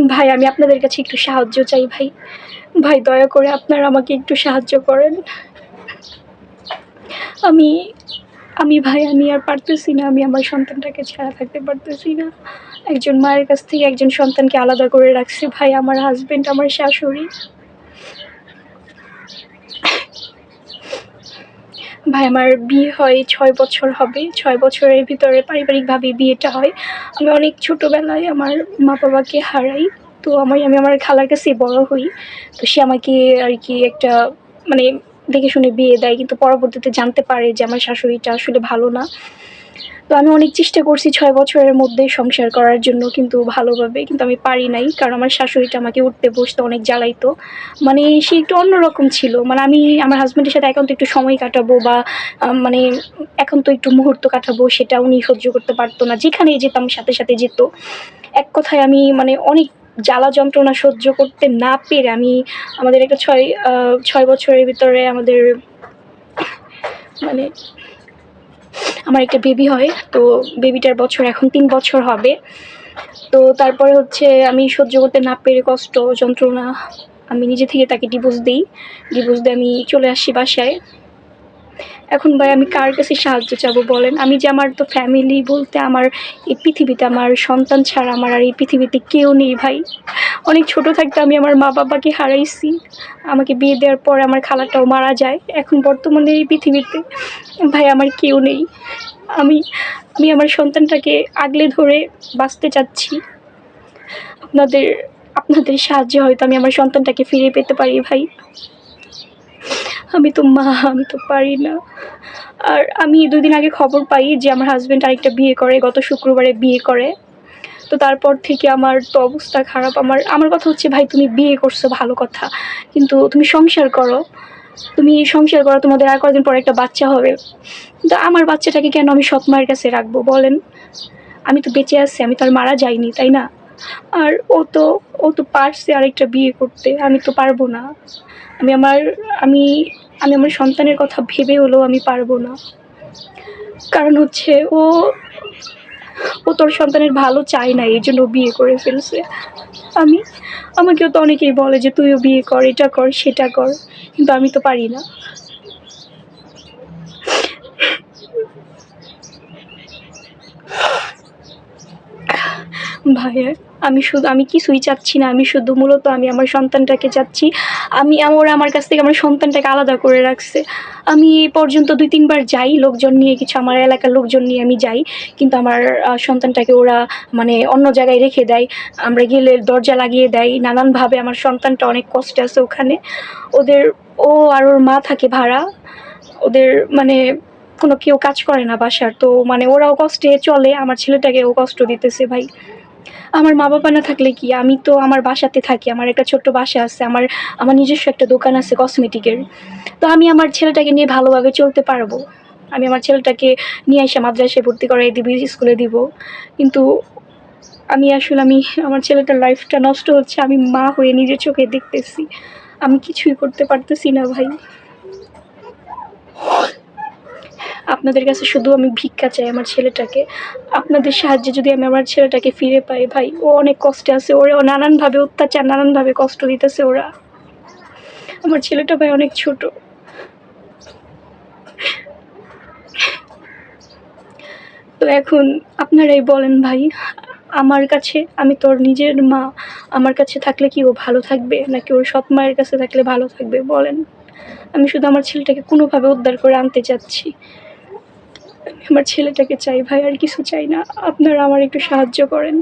ভাই আমি আপনাদের কাছে একটু সাহায্য চাই ভাই। ভাই দয়া করে আপনারা আমাকে একটু সাহায্য করেন। আমি আমি আর পারতেছি না। আমি আমার সন্তানটাকে ছাড়া থাকতে পারতেছি না। একজন মায়ের কাছ থেকে একজন সন্তানকে আলাদা করে রাখছে ভাই আমার হাসব্যান্ড, আমার শাশুড়ি। ভাই আমার বিয়ে হয় ৬ বছর হবে। ৬ বছরের ভিতরে পারিবারিকভাবে বিয়েটা হয়। আমি অনেক ছোটোবেলায় আমার মা-বাবাকে হারাই। তো আমি আমার খালার কাছেই বড় হই। তো সে আমাকে আর কি একটা মানে দেখে শুনে বিয়ে দেয়। কিন্তু পরবর্তীতে জানতে পারে যে আমার শাশুড়িটা আসলে ভালো না। তো আমি অনেক চেষ্টা করছি ৬ বছরের মধ্যে সংসার করার জন্য, কিন্তু ভালোভাবে। কিন্তু আমি পারি নাই। কারণ আমার শাশুড়িটা আমাকে উঠতে বসতে অনেক জ্বালাইতো। মানে সে একটু অন্যরকম ছিল। মানে আমি আমার হাসব্যান্ডের সাথে এখন তো একটু সময় কাটাবো বা মানে এখন তো একটু মুহূর্ত কাটাবো, সেটা উনি সহ্য করতে পারত না। যেখানেই যেতাম সাথে, সাথে যেত। এক কথায় আমি মানে অনেক জ্বালা যন্ত্রণা সহ্য করতে না পেরে আমি আমাদের একটা ৬ বছরের ভিতরে আমাদের মানে আমার একটা বেবি হয়। তো বেবিটার বছর এখন ৩ বছর হবে। তো তারপরে হচ্ছে আমি সহ্য করতে না পেরে কষ্ট, যন্ত্রণা আমি নিজে থেকে তাকে ডিভোর্স দিই। ডিভোর্স দিয়ে আমি চলে আসি বাসায়। এখন ভাই আমি কার কাছে সাহায্য চাবো বলেন? আমি যে আমার তো ফ্যামিলি বলতে আমার এই পৃথিবীতে আমার সন্তান ছাড়া আমার আর এই পৃথিবীতে কেউ নেই ভাই। অনেক ছোট থাকতে আমি আমার মা-বাবাকে হারাইছি। আমাকে বিয়ে দেওয়ার পর আমার খালাটাও মারা যায়। এখন বর্তমানে এই পৃথিবীতে ভাই আমার কেউ নেই। আমি আমি আমার সন্তানটাকে আগলে ধরে বাঁচতে চাচ্ছি। আপনাদের আপনাদের সাহায্যে হয়তো আমি আমার সন্তানটাকে ফিরে পেতে পারি ভাই। আমি তো মা, আমি তো পারি না। আর আমি ২ দিন আগে খবর পাই যে আমার হাসব্যান্ড আরেকটা বিয়ে করে, গত শুক্রবারে বিয়ে করে। তো তারপর থেকে আমার তো অবস্থা খারাপ। আমার কথা হচ্ছে ভাই তুমি বিয়ে করছো ভালো কথা। কিন্তু তুমি সংসার করো। তোমাদের আর কয়েকদিন পরে একটা বাচ্চা হবে। কিন্তু আমার বাচ্চাটাকে কেন আমি সৎ মায়ের কাছে রাখবো বলেন? আমি তো বেঁচে আছি, আমি তো আর মারা যাইনি, তাই না? আর ও তো পারছে আরেকটা বিয়ে করতে। আমি তো পারবো না। আমি আমার আমি আমি আমার সন্তানের কথা ভেবে হলেও আমি পারবো না। কারণ হচ্ছে ও তোর সন্তানের ভালো চায় না, এজন্য বিয়ে করে ফেলছে। আমি আমাকেও তো অনেকেই বলে যে তুইও বিয়ে কর, এটা কর, সেটা কর। কিন্তু আমি তো পারি না। ভাইয়া আমি কিছুই চাচ্ছি না। আমি শুধু মূলত আমি আমার সন্তানটাকে চাচ্ছি। ওরা আমার কাছ থেকে আমার সন্তানটাকে আলাদা করে রাখছে। আমি এ পর্যন্ত ২-৩ বার যাই লোকজন নিয়ে, কিছু আমার এলাকার লোকজন নিয়ে আমি যাই। কিন্তু আমার সন্তানটাকে ওরা মানে অন্য জায়গায় রেখে দেয়। আমরা গেলে দরজা লাগিয়ে দেয়। নানানভাবে আমার সন্তানটা অনেক কষ্টে আছে ওখানে। ওদের ও আর ওর মা থাকে ভাড়া। ওদের মানে কেউ কাজ করে না বাসার। তো মানে ওরাও কষ্টে চলে। আমার ছেলেটাকেও কষ্ট দিতেছে ভাই। আমার মা-বাবা না থাকলে কি, আমি তো আমার বাসাতে থাকি। আমার একটা ছোট্ট বাসা আছে। আমার নিজস্ব একটা দোকান আছে কসমেটিকের। তো আমি আমার ছেলেটাকে নিয়ে ভালোভাবে চলতে পারবো। আমি আমার ছেলেটাকে নিয়ে এসে মাদ্রাসায় ভর্তি করাই দিবি, স্কুলে দিব। কিন্তু আমি আমার ছেলেটার লাইফটা নষ্ট হচ্ছে। আমি মা হয়ে নিজের চোখে দেখতেছি। আমি কিছুই করতে পারতেছি না ভাই। আপনাদের কাছে শুধু আমি ভিক্ষা চাই আমার ছেলেটাকে। আপনাদের সাহায্যে যদি আমি আমার ছেলেটাকে ফিরে পাই ভাই। ও অনেক কষ্টে আছে। ওরেও নানানভাবে অত্যাচার, নানানভাবে কষ্ট দিতেছে ওরা। আমার ছেলেটা ভাই অনেক ছোট। তো এখন আপনারাই বলেন ভাই, আমার কাছে আমি তো ওর নিজের মা। আমার কাছে থাকলে কি ও ভালো থাকবে? নাকি ওর সৎ মায়ের কাছে থাকলে ভালো থাকবে বলেন? আমি শুধু আমার ছেলেটাকে কোনোভাবে উদ্ধার করে আনতে চাচ্ছি। আমার ছেলেটাকে চাই ভাই, আর কিছু চাই না। আপনারা আমার একটু সাহায্য করেন।